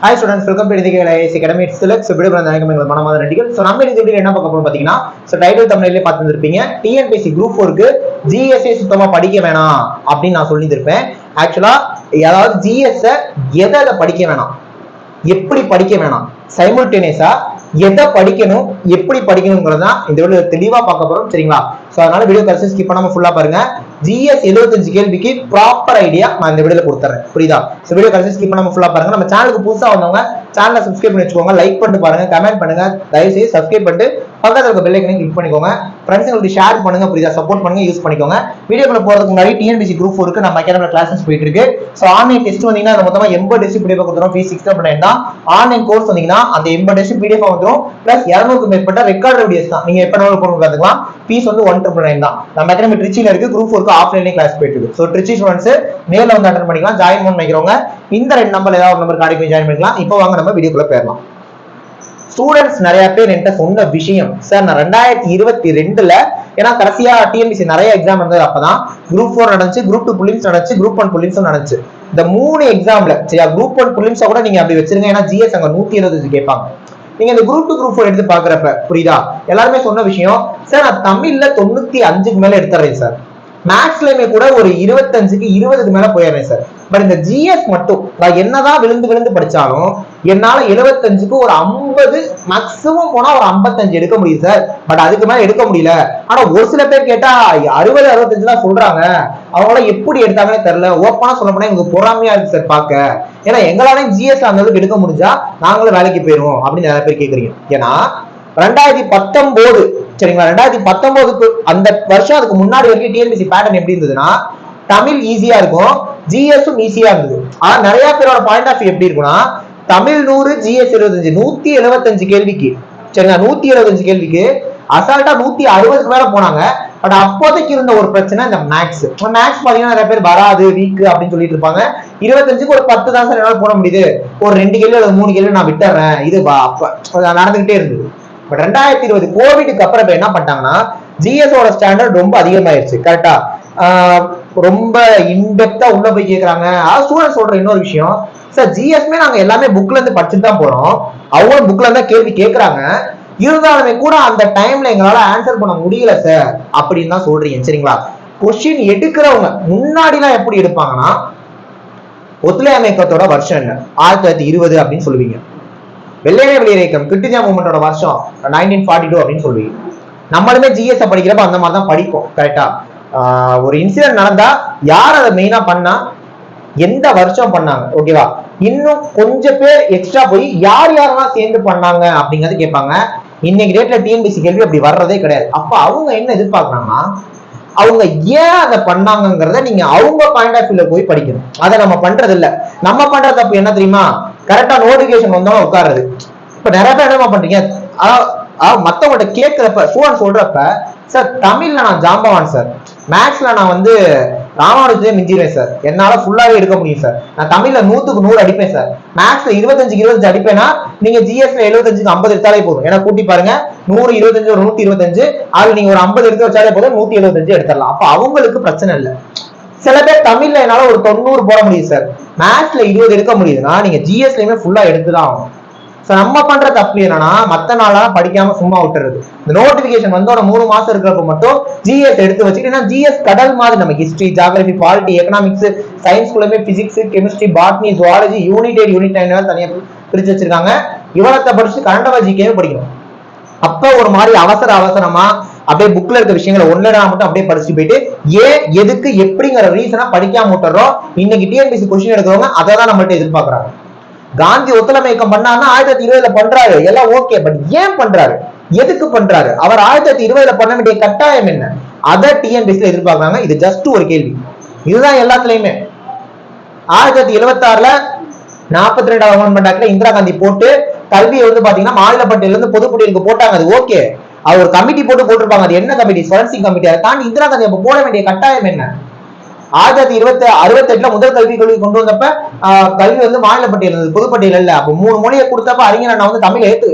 Hi students, welcome to IIS Academy. It's Tilak. So video மனமாத நன்றிகள். So நம்ம இந்த வீடியோல என்ன பார்க்க போறோம் பாத்தீங்கன்னா, so டைட்டில் தம்ப்நெயிலே பார்த்திருப்பீங்க. TNPSC group 4 க்கு GSA சுத்தமா படிக்க வேணாம் அப்படி நான் சொல்லியிருப்பேன். ஆக்சுவலா அதாவது GS எதை படிக்க வேணாம், எப்படி படிக்க வேணாம், சைமல்டேனியஸா எதை படிக்கணும், எப்படி படிக்கணும்ங்கறத இந்த வீடியோல தெளிவா பார்க்க போறோம். சரிங்களா? சோ அதனால வீடியோ கடைசி ஸ்கிப் பண்ணாம ஃபுல்லா பாருங்க. GS 75 கேள்விக்கு ப்ராப்பர் ஐடியா நான் இந்த வீடியோல கொடுத்துறேன். புரியுதா? சோ வீடியோ கடைசி ஸ்கிப் பண்ணாம ஃபுல்லா பாருங்க. நம்ம சேனலுக்கு புதுசா வந்தவங்க சேனலை சப்ஸ்கிரைப் பண்ணி வச்சுக்கோங்க, லைக் பண்ணிட்டு பாருங்க, கமெண்ட் பண்ணுங்க, தயவு செய்து சப்ஸ்கிரைப் பண்ணிட்டு பக்கத்துல இருக்க பெல் ஐகானை கிளிக் பண்ணிக்கோங்க. ஃப்ரெண்ட்ஸ்ங்களுக்கு ஷேர் பண்ணுங்க. புரியுதா? சப்போர்ட் பண்ணுங்க, யூஸ் பண்ணிக்கோங்க. வீடியோக்குள்ள போறதுக்கு முன்னாடி TNPSC group 4 க்கு நம்ம அகாடமில கிளாसेस போயிட்டு இருக்கு. சோ ஆன்லைன் டெஸ்ட் வந்தீங்கன்னா மொத்தமா 80 டெஸ்ட் PDF கொடுத்துறோம். ஃபீஸ் 699 தான். ஆன்லைன் கோர்ஸ் வந்தீங்கன்னா அந்த 80 டெஸ்ட் PDF வந்துரும். பிளஸ் 200க்கு மேற்பட்ட ரெக்கார்ட் வீடியோஸ் தான். நீங்க எப்ப வேணாலும் போட்டு பார்த்துக்கலாம். ஃபீஸ் வந்து 199 தான். நம்ம அகாடமி ட்ரிச்சில இருக்கு. group 4 க்கு ஆஃப்லைன்லயே கிளாஸ் போயிட்டு இருக்கு. சோ ட்ரிச்சி ஸ்டூடண்ட்ஸ் நேர்ல வந்து அட்டெண்ட் பண்ணிக்கலாம். ஜாயின் பண்ண நினைக்கிறவங்க இந்த ரெண்டு நம்பர்ல ஏதாவது ஒரு நம்பர் கார்டு போய் ஜாயின் பண்ணிக்கலாம். இப்போ வாங்க நம்ம வீடியோக்குள்ள போயிடலாம். ஸ்டூடெண்ட்ஸ் நிறைய பேர் என்கிட்ட சொன்ன விஷயம், சார் நான் 2022ல ஏன்னா கடைசியா TNPSC நிறைய எக்ஸாம் இருந்தது. அப்பதான் group 4 நடந்துச்சு, group 2 prelims நடந்துச்சு, group 1 prelims நடந்துச்சு. இந்த 3 எக்ஸாம்ல சரியா group 1 prelims கூட நீங்க அப்படி வச்சிருங்க. ஏன்னா GS அங்க 125 கேட்பாங்க. நீங்க இந்த group 2 group 4 எடுத்து பாக்குறப்ப புரியுதா, எல்லாருமே சொன்ன விஷயம், சார் நான் தமிழ்ல 95க்கு மேல எடுத்துறேன் சார், மேக்ஸ்லயுமே கூட ஒரு 25க்கு 20க்கு மேல போயிடுறேன் சார். பட் இந்த GS மட்டும் நான் என்னதான் விழுந்து விழுந்து படிச்சாலும் என்னால 75க்கு ஒரு 50 மேக்ஸிமம் போனா ஒரு 55 எடுக்க முடியும் சார். பட் அதுக்கு மேல எடுக்க முடியல. ஆனா ஒரு சில பேர் கேட்டா 60 65 தான் சொல்றாங்க. அவங்கள எப்படி எடுத்தாங்கன்னு தெரியல. ஓப்பனா சொல்ல போனா எனக்கு பொறாமையா இருக்கு சார் பாக்க. ஏன்னா எங்களாலையும் GS அந்த அளவுக்கு எடுக்க முடிஞ்சா நாங்களும் வேலைக்கு போயிருவோம் அப்படின்னு நிறைய பேர் கேக்குறீங்க. ஏன்னா 2019 சரிங்களா, 2019க்கு அந்த வருஷம் அதுக்கு முன்னாடி வரைக்கும் TNPSC பேட்டர்ன் எப்படி இருந்ததுன்னா, தமிழ் ஈஸியா இருக்கும், GSம் ஈஸியா இருந்தது. ஆனா நிறைய பேரோட பாயிண்ட் ஆஃப் வியூ எப்படி இருக்குன்னா, தமிழ் 100 GS 25 175 கேள்விக்கு சரிங்களா, 175 கேள்விக்கு அசால்ட்டா 160க்கு மேல போனாங்க. பட் அப்போதைக்கு இருந்த ஒரு பிரச்சனை இந்த மேக்ஸ் பாத்தீங்கன்னா நிறைய பேர் வராது, வீக் அப்படின்னு சொல்லிட்டு இருப்பாங்க. 25க்கு ஒரு 10 தான் சார் என்னால போட முடியுது, ஒரு 2 கேள்வி அல்லது 3 கேள்வி நான் விட்டுறேன், இது அப்ப நடந்துகிட்டே இருந்தது. பட் 2020 கோவிடுக்கு அப்புறம் என்ன பண்ணிட்டாங்கன்னா, GS ஓட ஸ்டாண்டர்ட் ரொம்ப அதிகமாயிருச்சு. கரெக்டா? ரொம்ப இன்டெப்தா உள்ள போய் கேக்குறாங்க. ஸ்டூடெண்ட் சொல்ற இன்னொரு விஷயம், சார் GSமே நாங்க எல்லாமே புக்ல இருந்து படிச்சுட்டு தான் போறோம், அவங்களும் புக்ல இருந்தா கேள்வி கேட்கறாங்க, இருந்தாலுமே கூட அந்த டைம்ல எங்களால ஆன்சர் பண்ண முடியல சார் அப்படின்னு தான் சொல்றீங்க. சரிங்களா? கொஸ்டின் எடுக்கிறவங்க முன்னாடி எல்லாம் எப்படி எடுப்பாங்கன்னா, ஒத்துழையாமை இயக்கத்தோட வருஷம் என்ன 1920 அப்படின்னு சொல்லுவீங்க. வெள்ளையனே வெளியேறு இயக்கம் கிட்டிஜா மூவ்மெண்டோட வருஷம் 1942 அப்படின்னு சொல்லுவீங்க. நம்மளுமே GS படிக்கிறப்ப அந்த மாதிரி தான் படிப்போம். கரெக்டா? ஒரு இன்சிடென்ட் நடந்தா யார் அதை மெயினா பண்ணா, எந்த வருஷம் பண்ணாங்க, ஓகேவா, இன்னும் கொஞ்சம் பேர் எக்ஸ்ட்ரா போய் யார் யாரெல்லாம் சேர்ந்து பண்ணாங்க அப்படிங்கறது கேட்பாங்க. இன்னைக்கு டேட்ல TNPSC கேள்வி அப்படி வர்றதே கிடையாது. அப்ப அவங்க என்ன எதிர்பார்க்கறாங்கன்னா, அவங்க ஏன் அதை பண்ணாங்கிறத நீங்க அவங்க பாயிண்ட் ஆஃப் வியூல போய் படிக்கணும். அதை நம்ம பண்றது இல்ல. நம்ம பண்ற தப்பு என்ன தெரியுமா, கரெக்டா நோட்டிபிகேஷன் வந்தோம் உட்காருது. இப்ப நிறைய பேர் என்ன பண்றீங்க, மத்தவங்கள்ட்ட கேட்கிறப்ப ஸ்டூடெண்ட் சொல்றப்ப, சார் தமிழ்ல நான் ஜாம்பவான் சார், மேக்ஸ்ல நான் வந்து ராமானுஜத்தையே மிஞ்சிடுவேன் சார், என்னால ஃபுல்லாவே எடுக்க முடியும் சார், நான் தமிழ்ல 100க்கு 100 அடிப்பேன் சார், மேக்ஸ்ல 25க்கு 25 அடிப்பேன்னா நீங்க GSல 75க்கு 50 எடுத்தாலே போதும். ஏன்னா கூட்டி பாருங்க, 100 25 ஒரு 125, அதுல நீங்க ஒரு 50 எடுத்து வச்சாலே போதும், 175 எடுத்துடலாம். அப்ப அவங்களுக்கு பிரச்சனை இல்லை. சில பேர் தமிழ்ல என்னால ஒரு 90 போட முடியும் சார், மேத்ஸ்ல 20 எடுக்க முடியுதுன்னா நீங்க GSலயுமே ஃபுல்லா எடுத்துதான் ஆகும். நம்ம பண்ற தப்பு என்னன்னா, மத்த நாளெல்லாம் படிக்காம சும்மா விட்டுறது. இந்த நோட்டிபிகேஷன் வந்தோட 3 மாசம் இருக்கிறப்ப மட்டும் GS எடுத்து வச்சுட்டு, GS கடல் மாதிரி நம்ம history, geography, polity, economics, science குள்ளமே physics, chemistry, botany, zoology, unit 8 unit 9 தனியா பிரிச்சு வச்சிருக்காங்க. இவனத்தை படிச்சு கரண்ட் ஜிகேவே படிக்கணும். அப்ப ஒரு மாதிரி அவசரமா அப்படியே புக்ல இருக்க விஷயங்களை ஒன்னடா மட்டும் அப்படியே படிச்சுட்டு போயிட்டு ஏன் எதுக்கு எப்படிங்கிற ரீசனா படிக்காம விட்டுறோம். இன்னைக்கு TNPSC கொஸ்டின் எடுக்கிறவங்க அதை தான் நம்மள்ட்ட எதிர்பார்க்கறாங்க. காந்தி ஒத்துழைமை இயக்கம் பண்ணாருன்னா 1920ல பண்றாரு, எல்லாம் ஓகே. பட் ஏன் பண்றாரு, எதுக்கு பண்றாரு, அவர் 1920ல பண்ண வேண்டிய கட்டாயம் என்ன, அதை TNPSC எதிர்பார்க்கறாங்க. இது ஜஸ்ட் ஒரு கேள்வி. இதுதான் எல்லாத்துலயுமே. 1976ல 42வது அமெண்ட்மென்ட் ஆக்ட்ல இந்திரா காந்தி போட்டு கல்வியை வந்து பாத்தீங்கன்னா மாநில பட்டியல இருந்து பொதுப்பட்டியலுக்கு போட்டாங்க. அது ஓகே, அவர் ஒரு கமிட்டி போட்டிருப்பாங்க. அது என்ன கமிட்டி, ஃபோரன்சிக் கமிட்டி. அதை தாண்டி இந்திரா காந்தி அப்ப போட வேண்டிய கட்டாயம் என்ன? 1968ல முதல் கல்விக் கொள்கை கொண்டு வந்தப்ப கல்வி வந்து மாநில பட்டியல் இருந்தது, பொதுப்பட்டியல் இல்ல. அப்ப 3 மொழியை கொடுத்தப்ப அறிஞர் அண்ணா வந்து தமிழ்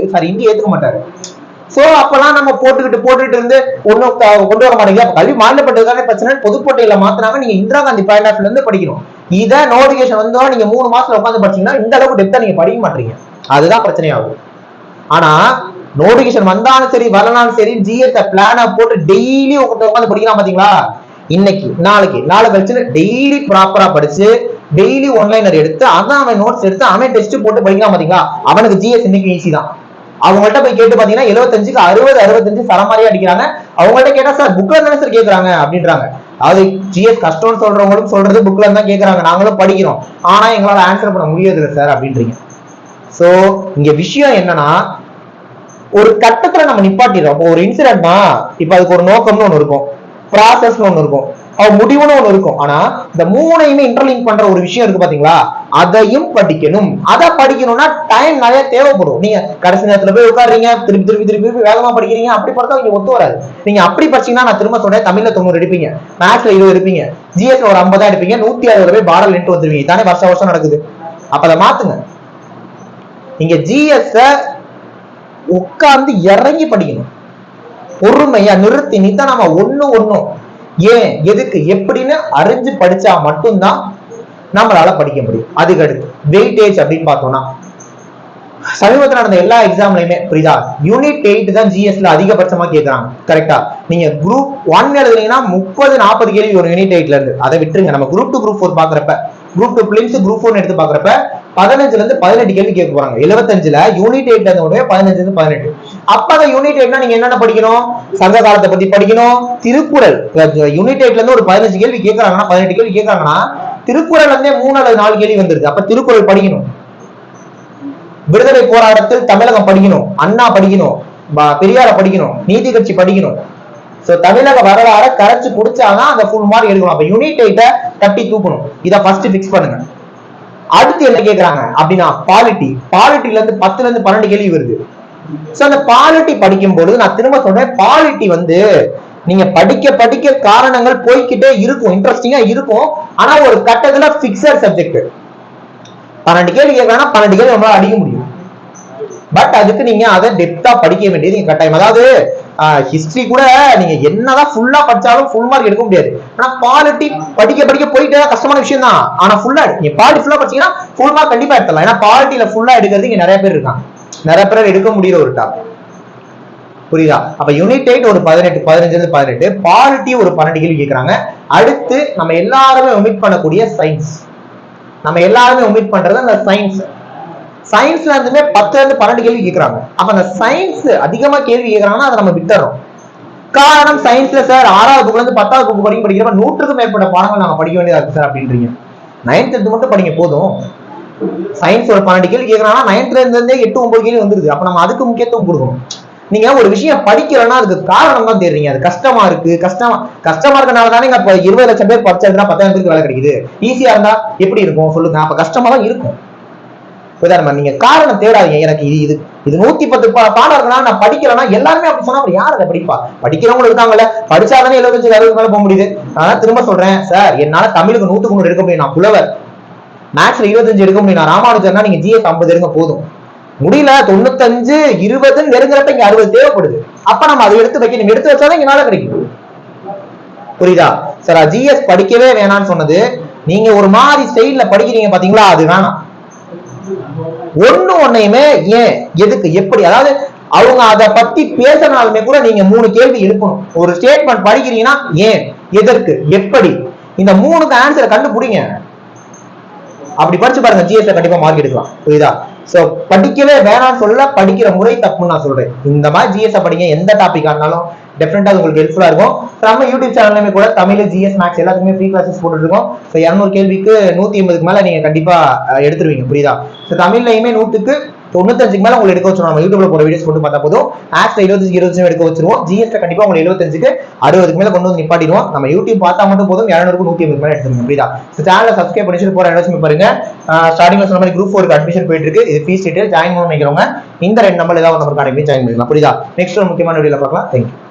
இந்தி ஏத்துக்க மாட்டாரு. சோ அப்பெல்லாம் நம்ம போட்டுக்கிட்டு இருந்து ஒன்னும் கொண்டு வர மாட்டேங்குது. கல்வி மாநிலப்பட்டதுக்கான பிரச்சனை பொதுப்பட்டியல மாத்தினாங்க. நீங்க இந்திரா காந்தி பாயிண்ட் ஆஃப் இருந்து படிக்கணும். இத நோட்டிபிகேஷன் வந்தோம் நீங்க 3 மாசத்துல உட்காந்து படிச்சீங்கன்னா இந்த அளவுக்கு டெப்தா நீங்க படிக்க மாட்டீங்க. அதுதான் பிரச்சனையாகும். ஆனா நோட்டிபிகேஷன் வந்தாலும் சரி வரலாலும் சரி ஜிஎஸ் பிளான போட்டு டெய்லி உட்காந்து படிக்கலாம் பாத்தீங்களா? இன்னைக்கு நாளை கழிச்சு டெய்லி ப்ராப்பரா படிச்சு டெய்லி ஒன்லைனர் எடுத்து அதான் அவன் நோட்ஸ் எடுத்து அவன் டெஸ்ட் போட்டு படிக்கலாம் பாத்தீங்களா? அவனுக்கு ஜிஎஸ் இன்னைக்கு ஈஸி தான். அவங்கள்ட்ட போய் கேட்டு பாத்தீங்கன்னா 75க்கு 65 சரமாரியா அடிக்கிறாங்க. அவங்கள்ட்ட கேட்டா சார் புக்ல தானே சார் கேக்குறாங்க அப்படின்றாங்க. அதாவது ஜிஎஸ் கஷ்டம்னு சொல்றவங்களும் சொல்றது புக்ல தான் கேக்குறாங்க, நாங்களும் படிக்கிறோம், ஆனா எங்களால ஆன்சர் பண்ண முடியாது இல்லை சார் அப்படின்றீங்க. சோ இங்க விஷயம் என்னன்னா ஒரு கட்டத்துல நம்ம நிப்பாட்டிடுறோம். அப்போ ஒரு இன்சிடென்ட்னா இப்ப அதுக்கு ஒரு நோக்கம்னு ஒண்ணு இருக்கும், ப்ராசஸ்னு ஒண்ணு இருக்கும், முடிவுன்னு ஒண்ணு இருக்கும். ஆனா இந்த மூணையுமே இன்டர்லிங்க் பண்ற ஒரு விஷயம் இருக்கு பாத்தீங்களா? அதையும் படிக்கணும். அதை படிக்கணும்னா டைம் நிறைய தேவைப்படும். நீங்க கடைசி நேரத்துல போய் உட்காருறீங்க, திருப்பி வேகமா படிக்கிறீங்க, அப்படி பார்த்தா நீங்க ஒத்து வராது. நீங்க அப்படி படிச்சீங்கன்னா நான் திரும்ப சொல்றேன், தமிழ்ல 90 எடுப்பீங்க, மேத்ஸ்ல 20 எடுப்பீங்க, ஜிஎஸ்ல ஒரு 50 எடுப்பீங்க, 160 போய் பாடல் நின்று வந்துருவீங்க. தானே வருஷம் நடக்குது. அப்ப அதை மாத்துங்க. நீங்க ஜிஎஸ் உட்கார்ந்து இறங்கி படிக்கணும், பொறுமையா நிறுத்தி நிதானமா ஒண்ணும் ஏன் எதுக்கு எப்படின்னு அறிஞ்சு படிச்சா மட்டும்தான் நம்மளால படிக்க முடியும். அதுக்கு அடுத்து வெயிட்டேஜ் அப்படின்னு பார்த்தோம்னா சமீபத்தில் நடந்த எல்லா எக்ஸாம்லயுமே புரியுதா, யூனிட் 8 தான் ஜிஎஸ்ல அதிகபட்சமா கேட்கறாங்க. கரெக்டா? நீங்க குரூப் 1 எழுதுனீங்கன்னா 30-40 கேள்வி ஒரு யூனிட் 8ல இருந்து. அதை விட்டுருங்க. நம்ம குரூப் 2 குரூப் 4 பாக்குறப்ப, குரூப் 2 பிலிம்ஸ் குரூப் 1 எடுத்து பாக்குறப்ப 15ல இருந்து 18 கேள்வி கேட்க போறாங்க. 75ல யூனிட் 8ல இருந்து 15ல இருந்து 18. அப்ப அந்த யூனிட் 8னா நீங்க என்னென்ன படிக்கணும்? சங்க காலத்தை பத்தி படிக்கணும், திருக்குறள். யூனிட் 8ல இருந்து ஒரு 15 கேள்வி கேட்கறாங்கன்னா 18 கேள்வி கேட்கறாங்கன்னா திருக்குறள் இருந்தே 3 அல்லது 4 கேள்வி வந்துருது. அப்ப திருக்குறள் படிக்கணும். விடுதலை போராட்டத்தில் தமிழகம் படிக்கணும், அண்ணா படிக்கணும், பெரியார படிக்கணும், நீதி கட்சி படிக்கணும். சோ தமிழக வரலாறு கரைச்சு குடிச்சாதான் அந்த ஃபுல் மார்க் எடுக்கணும். அப்ப யூனிட் 8 தட்டி தூக்கணும். இத ஃபர்ஸ்ட் பிக்ஸ் பண்ணுங்க. அடுத்து என்ன கேக்குறாங்க அப்படின்னா பாலிட்டில இருந்து 10ல இருந்து 12 கேள்வி வருது. சோ அந்த பாலிட்டி படிக்கும் பொழுது நான் திரும்ப சொல்றேன், பாலிட்டி நீங்க படிக்க காரணங்கள் போய்கிட்டே இருக்கும், இன்ட்ரெஸ்டிங்கா இருக்கும். ஆனா ஒரு கட்டத்துல பிக்ஸட் சப்ஜெக்ட் 12 கேள்வி கேட்கறாங்கன்னா 12 கேள்வி நம்மளால அடிக்க முடியும். பட் அதுக்கு நீங்க அதை டெப்தா படிக்க வேண்டியது கட்டாயம். அதாவது ஹிஸ்டரி கூட நீங்க என்னதான் ஃபுல்லா படிச்சாலும் ஃபுல் மார்க் எடுக்க முடியாது. ஆனா பாலிட்டி படிக்க போயிட்டே கஷ்டமான விஷயம் தான். ஆனா ஃபுல்லா நீங்க பாலிட்டி ஃபுல்லா படிச்சீங்கன்னா ஃபுல் மார்க் கண்டிப்பா எடுத்துடலாம். ஏன்னா பாலிட்டியில ஃபுல்லா எடுக்கிறது இங்க நிறைய பேர் இருக்காங்க, நிறைய பேர் எடுக்க முடியற ஒரு டாபிக். புரியுதா? அப்ப யூனிட் 8 ஒரு 15 பாலிட்டி ஒரு 12 கேள்வி கேட்கறாங்க. அடுத்து நம்ம எல்லாருமே ஒமிட் பண்ணக்கூடிய சயின்ஸ், நம்ம எல்லாருமே ஒமிட் பண்றது அந்த சயின்ஸ்ல இருந்துமே 10ல இருந்து 12 கேள்வி கேட்கறாங்க. அப்ப அந்த சயின்ஸ் அதிகமா கேள்வி கேட்கறாங்கன்னா அதை நம்ம விட்டுறோம். காரணம் சயின்ஸ்ல சார் 6வது புக்ல இருந்து 10வது புக் படிக்கிறப்ப 100க்கும் மேற்பட்ட பாடங்கள் நாங்க படிக்க வேண்டியதா இருக்கு சார் அப்படின்றீங்க. 9th 10th மட்டும் படிங்க போதும். சயின்ஸ் ஒரு 12 கேள்வி கேட்கறாங்கன்னா 9th இருந்தே 8-9 கேள்வி வந்துருது. அப்ப நம்ம அதுக்கு முக்கியத்துவம் கொடுக்கணும். நீங்க ஒரு விஷயம் படிக்கிறோம்னா அதுக்கு காரணம் தான் தெரியுங்க. அது கஷ்டமா இருக்கனால தானே 20 லட்சம் பேர் படிச்சதுன்னா 10,000 பேருக்கு வேலை கிடைக்குது. ஈஸியா இருந்தா எப்படி இருக்கும் சொல்லுங்க? அப்ப கஷ்டமா தான் இருக்கும். நீங்க காரணம் தேடாதீங்க. எனக்கு இது 110 பாடம் இருக்குன்னா நான் படிக்கிறேன்னா எல்லாருமே அப்படி சொன்னா யார் அதை படிப்பா? படிக்கிறவங்க இருக்காங்கல்ல, படிச்சாதானே 75-60 மேல போக முடியுது. ஆனா திரும்ப சொல்றேன் சார், என்னால தமிழுக்கு 100க்கு 100 எடுக்க முடியும், நான் புலவர். மேத்ஸ்ல 25 எடுக்க முடியும், நான் ராமானுஜர்னா நீங்க ஜிஎஸ் 50 எடுங்க போதும். முடியல 95-20 நெருங்குறப்ப இங்க 60 தேவைப்படுது. அப்ப நம்ம அதை எடுத்து வைக்கணும். எடுத்து வச்சாதான் இங்க வேலை கிடைக்கும். புரியுதா சார்? ஜிஎஸ் படிக்கவே வேணாம்னு சொன்னது நீங்க ஒரு மாதிரி ஸ்டைல்ல படிக்கிறீங்க பாத்தீங்களா, அது வேணாம். ஒண்ணுமே ஏன் எதுக்கு எப்படி, அதாவது அவங்க அதை பத்தி பேசினாலுமே கூட நீங்க 3 கேள்வி எழுப்பணும். ஒரு ஸ்டேட்மெண்ட் படிக்கிறீங்கன்னா ஏன், எதற்கு, எப்படி, இந்த 3க்கு ஆன்சரை கண்டுபிடிங்க. அப்படி படிச்சு பாருங்க, ஜிஎஸ்ல கண்டிப்பா மார்க் எடுக்கலாம். புரியுதா? சோ படிக்கவே வேணாம்னு சொல்ல, படிக்கிற முறை தப்புன்னு நான் சொல்றேன். இந்த மாதிரி ஜிஎஸ் படிங்க, எந்த டாபிக்கா இருந்தாலும் டெஃபினட்டா உங்களுக்கு ஹெல்ப்ஃபுல்லா இருக்கும். நம்ம யூடியூப் சேனல்லுமே கூட தமிழ், ஜிஎஸ், மேக்ஸ் எல்லாத்துக்குமே ஃப்ரீ கிளாஸஸ் போட்டு இருக்கோம். ஸோ 200 கேள்விக்கு 180க்கு மேல நீங்க கண்டிப்பா எடுத்துருவீங்க. புரியுதா? ஸோ தமிழ்லையுமே 100க்கு 95க்கு மேல உங்களுக்கு எடுக்க வச்சிருவோம். நம்ம யூடியூப்ல போற வீடியோஸ் மட்டும் பார்த்தா போதும். மேக்ஸ்ல 25-25 எடுக்க வச்சிருவோம். ஜிஎஸ்ல கண்டிப்பா உங்களுக்கு 75க்கு 60க்கு மேல கொண்டு வந்து நிப்பாட்டிடுவோம். நம்ம யூடியூப் பார்த்தா மட்டும் போதும், 200க்கு 180க்கு மேல எடுத்துருங்க. புரியுதா? சேனலை சப்ஸ்கிரைப் பண்ணிட்டு போற இடத்துல பாருங்க. ஸ்டார்டிங்ல சொன்ன மாதிரி குரூப் 4 அட்மிஷன் போயிட்டு இருக்கு. இது ஃபீஸ் டீடைல் ஜாயின் பண்ண நினைக்கிறவங்க இந்த 2 நம்பர் ஏதாவது ஒரு நம்பர் கான்டாக்ட் பண்ணி ஜாயின் பண்ணிக்கலாம். புரியுதா? நெக்ஸ்ட் ஒரு முக்கியமான வீடியோல பார்க்கலாம். தேங்க்யூ.